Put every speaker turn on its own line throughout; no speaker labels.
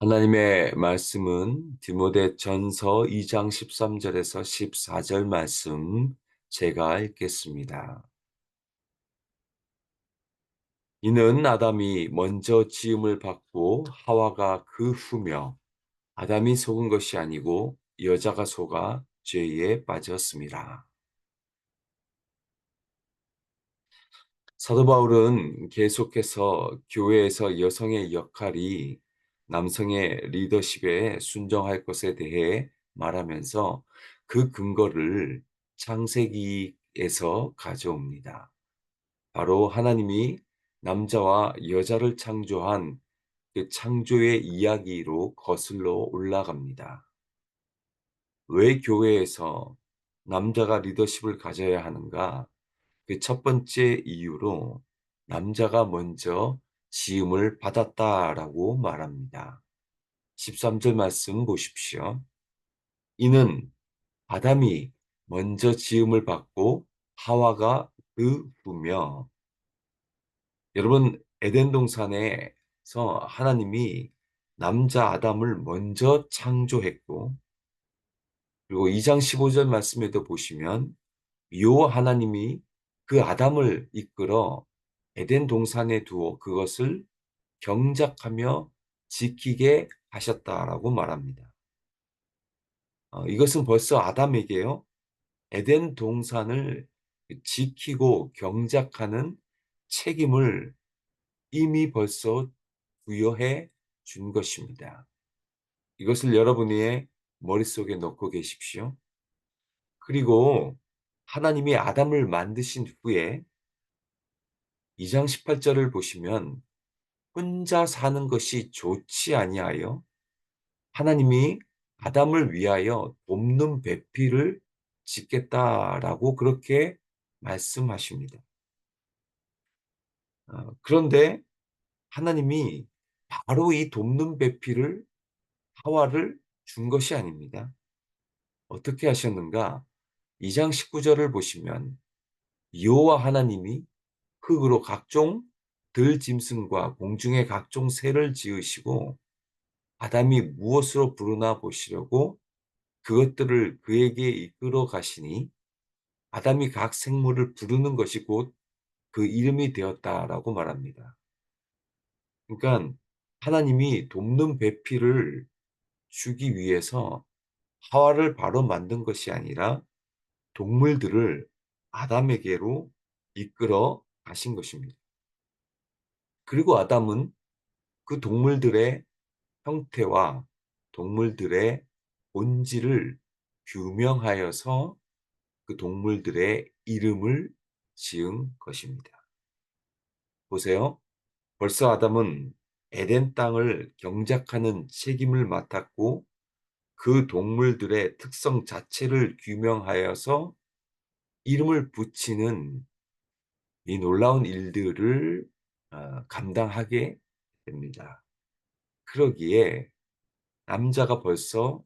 하나님의 말씀은 디모데전서 2장 13절에서 14절 말씀 제가 읽겠습니다. 이는 아담이 먼저 지음을 받고 하와가 그 후며 아담이 속은 것이 아니고 여자가 속아 죄에 빠졌습니다. 사도 바울은 계속해서 교회에서 여성의 역할이 남성의 리더십에 순종할 것에 대해 말하면서 그 근거를 창세기에서 가져옵니다. 바로 하나님이 남자와 여자를 창조한 그 창조의 이야기로 거슬러 올라갑니다. 왜 교회에서 남자가 리더십을 가져야 하는가? 그 첫 번째 이유로 남자가 먼저 지음을 받았다라고 말합니다. 13절 말씀 보십시오. 이는 아담이 먼저 지음을 받고 하와가 그 후며, 여러분, 에덴 동산에서 하나님이 남자 아담을 먼저 창조했고, 그리고 2장 15절 말씀에도 보시면 여호와 하나님이 그 아담을 이끌어 에덴 동산에 두어 그것을 경작하며 지키게 하셨다라고 말합니다. 이것은 벌써 아담에게요, 에덴 동산을 지키고 경작하는 책임을 이미 벌써 부여해 준 것입니다. 이것을 여러분의 머릿속에 넣고 계십시오. 그리고 하나님이 아담을 만드신 후에 2장 18절을 보시면 혼자 사는 것이 좋지 아니하여 하나님이 아담을 위하여 돕는 배필을 짓겠다라고 그렇게 말씀하십니다. 그런데 하나님이 바로 이 돕는 배필을 하와를 준 것이 아닙니다. 어떻게 하셨는가? 2장 19절을 보시면 여호와 하나님이 흙으로 각종 들짐승과 공중의 각종 새를 지으시고 아담이 무엇으로 부르나 보시려고 그것들을 그에게 이끌어 가시니 아담이 각 생물을 부르는 것이 곧 그 이름이 되었다라고 말합니다. 그러니까 하나님이 돕는 배필을 주기 위해서 하와를 바로 만든 것이 아니라 동물들을 아담에게로 이끌어 가신 것입니다. 그리고 아담은 그 동물들의 형태와 동물들의 본질을 규명하여서 그 동물들의 이름을 지은 것입니다. 보세요. 벌써 아담은 에덴 땅을 경작하는 책임을 맡았고 그 동물들의 특성 자체를 규명하여서 이름을 붙이는 이 놀라운 일들을 감당하게 됩니다. 그러기에 남자가 벌써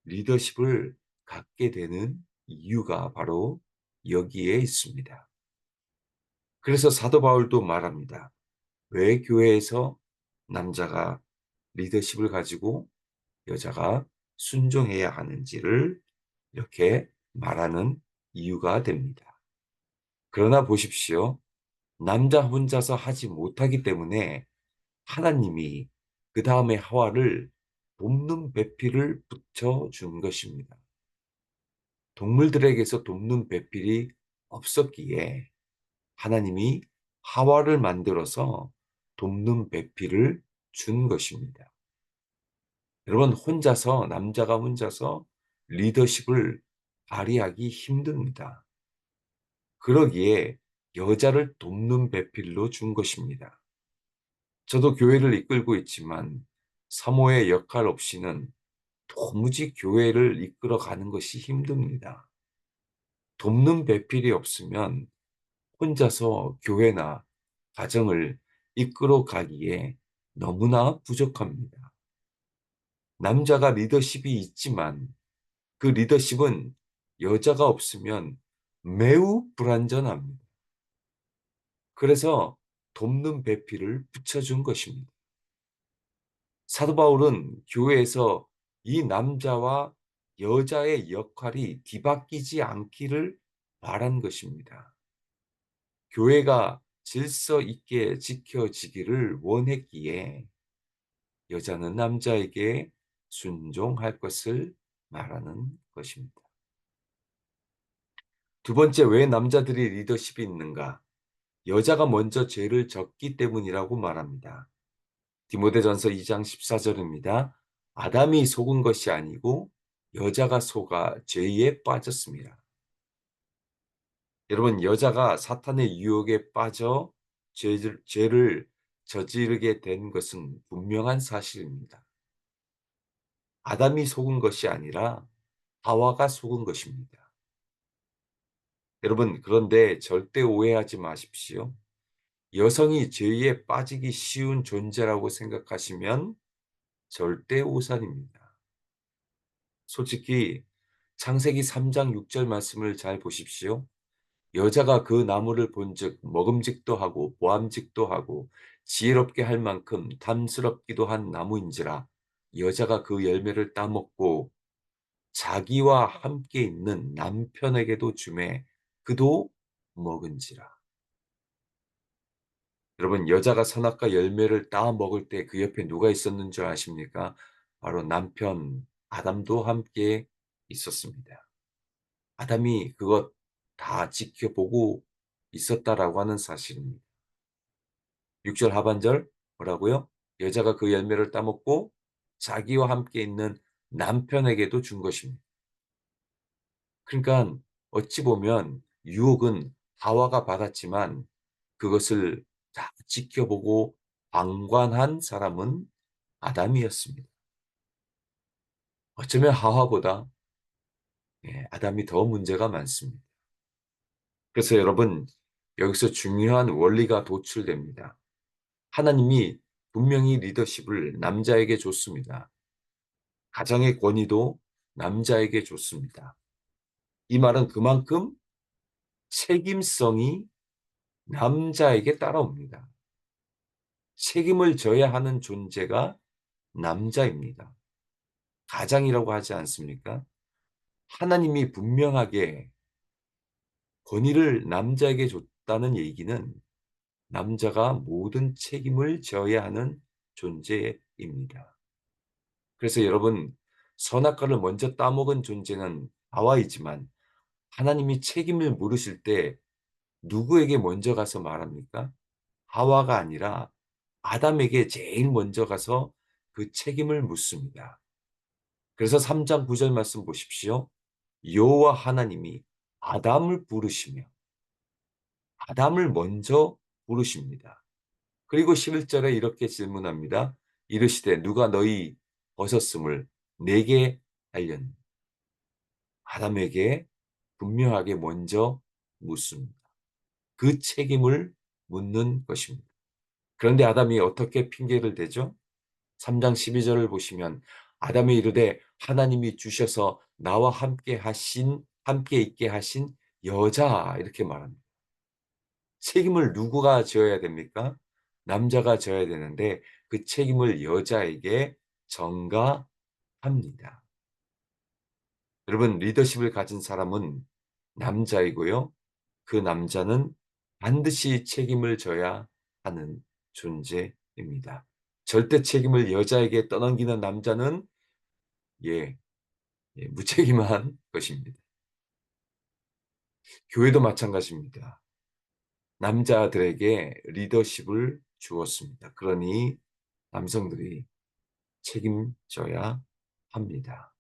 리더십을 갖게 되는 이유가 바로 여기에 있습니다. 그래서 사도 바울도 말합니다. 왜 교회에서 남자가 리더십을 가지고 여자가 순종해야 하는지를 이렇게 말하는 이유가 됩니다. 그러나 보십시오. 남자 혼자서 하지 못하기 때문에 하나님이 그 다음에 하와를 돕는 배필을 붙여준 것입니다. 동물들에게서 돕는 배필이 없었기에 하나님이 하와를 만들어서 돕는 배필을 준 것입니다. 여러분, 남자가 혼자서 리더십을 발휘하기 힘듭니다. 그러기에 여자를 돕는 배필로 준 것입니다. 저도 교회를 이끌고 있지만 사모의 역할 없이는 도무지 교회를 이끌어 가는 것이 힘듭니다. 돕는 배필이 없으면 혼자서 교회나 가정을 이끌어 가기에 너무나 부족합니다. 남자가 리더십이 있지만 그 리더십은 여자가 없으면 매우 불완전합니다. 그래서 돕는 배필을 붙여준 것입니다. 사도 바울은 교회에서 이 남자와 여자의 역할이 뒤바뀌지 않기를 바란 것입니다. 교회가 질서 있게 지켜지기를 원했기에 여자는 남자에게 순종할 것을 말하는 것입니다. 두 번째, 왜 남자들이 리더십이 있는가? 여자가 먼저 죄를 졌기 때문이라고 말합니다. 디모데전서 2장 14절입니다. 아담이 속은 것이 아니고 여자가 속아 죄에 빠졌습니다. 여러분, 여자가 사탄의 유혹에 빠져 죄를 저지르게 된 것은 분명한 사실입니다. 아담이 속은 것이 아니라 하와가 속은 것입니다. 여러분, 그런데 절대 오해하지 마십시오. 여성이 죄에 빠지기 쉬운 존재라고 생각하시면 절대 오산입니다. 솔직히 창세기 3장 6절 말씀을 잘 보십시오. 여자가 그 나무를 본즉 먹음직도 하고 보암직도 하고 지혜롭게 할 만큼 탐스럽기도 한 나무인지라 여자가 그 열매를 따먹고 자기와 함께 있는 남편에게도 주매 그도 먹은지라. 여러분, 여자가 선악과 열매를 따 먹을 때 그 옆에 누가 있었는 줄 아십니까? 바로 남편 아담도 함께 있었습니다. 아담이 그것 다 지켜보고 있었다라고 하는 사실입니다. 6절 하반절 뭐라고요? 여자가 그 열매를 따먹고 자기와 함께 있는 남편에게도 준 것입니다. 그러니까 어찌 보면 유혹은 하와가 받았지만 그것을 다 지켜보고 방관한 사람은 아담이었습니다. 어쩌면 하와보다 아담이 더 문제가 많습니다. 그래서 여러분, 여기서 중요한 원리가 도출됩니다. 하나님이 분명히 리더십을 남자에게 줬습니다. 가정의 권위도 남자에게 줬습니다. 이 말은 그만큼 책임성이 남자에게 따라옵니다. 책임을 져야 하는 존재가 남자입니다. 가장이라고 하지 않습니까? 하나님이 분명하게 권위를 남자에게 줬다는 얘기는 남자가 모든 책임을 져야 하는 존재입니다. 그래서 여러분, 선악과를 먼저 따먹은 존재는 하와이지만 하나님이 책임을 물으실 때 누구에게 먼저 가서 말합니까? 하와가 아니라 아담에게 제일 먼저 가서 그 책임을 묻습니다. 그래서 3장 9절 말씀 보십시오. 여호와 하나님이 아담을 부르시며 아담을 먼저 부르십니다. 그리고 11절에 이렇게 질문합니다. 이르시되 누가 너희 벗었음을 내게 알렸느냐. 아담에게 분명하게 먼저 묻습니다. 그 책임을 묻는 것입니다. 그런데 아담이 어떻게 핑계를 대죠? 3장 12절을 보시면 아담이 이르되 하나님이 주셔서 나와 함께 있게 하신 여자 이렇게 말합니다. 책임을 누구가 져야 됩니까? 남자가 져야 되는데 그 책임을 여자에게 전가합니다. 여러분, 리더십을 가진 사람은 남자이고요. 그 남자는 반드시 책임을 져야 하는 존재입니다. 절대 책임을 여자에게 떠넘기는 남자는 예, 무책임한 것입니다. 교회도 마찬가지입니다. 남자들에게 리더십을 주었습니다. 그러니 남성들이 책임져야 합니다.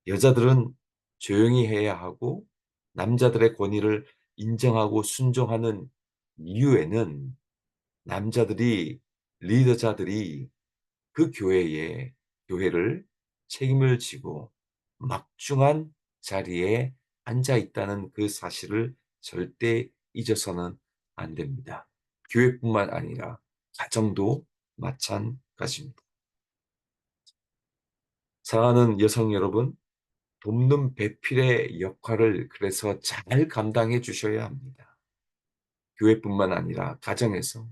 여자들은 조용히 해야 하고 남자들의 권위를 인정하고 순종하는 이유에는 남자들이 리더자들이 그 교회를 책임을 지고 막중한 자리에 앉아 있다는 그 사실을 절대 잊어서는 안 됩니다. 교회뿐만 아니라 가정도 마찬가지입니다. 사랑하는 여성 여러분, 돕는 배필의 역할을 그래서 잘 감당해 주셔야 합니다. 교회뿐만 아니라 가정에서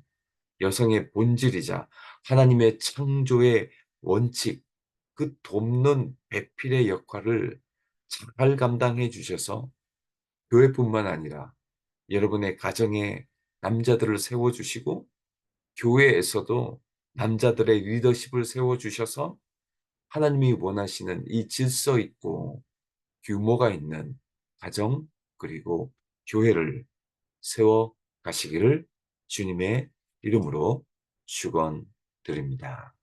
여성의 본질이자 하나님의 창조의 원칙, 그 돕는 배필의 역할을 잘 감당해 주셔서 교회뿐만 아니라 여러분의 가정에 남자들을 세워 주시고 교회에서도 남자들의 리더십을 세워 주셔서 하나님이 원하시는 이 질서 있고 규모가 있는 가정 그리고 교회를 세워 가시기를 주님의 이름으로 축원드립니다.